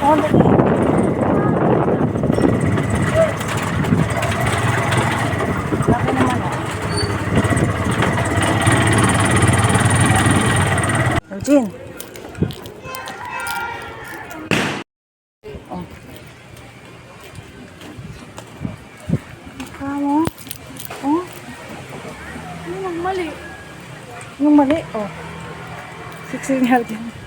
Oh, dali. Laki naman oh. Eugene. Oh. Kamo. Oh. Yung mali. Yung mali. Oh. Siksing natin.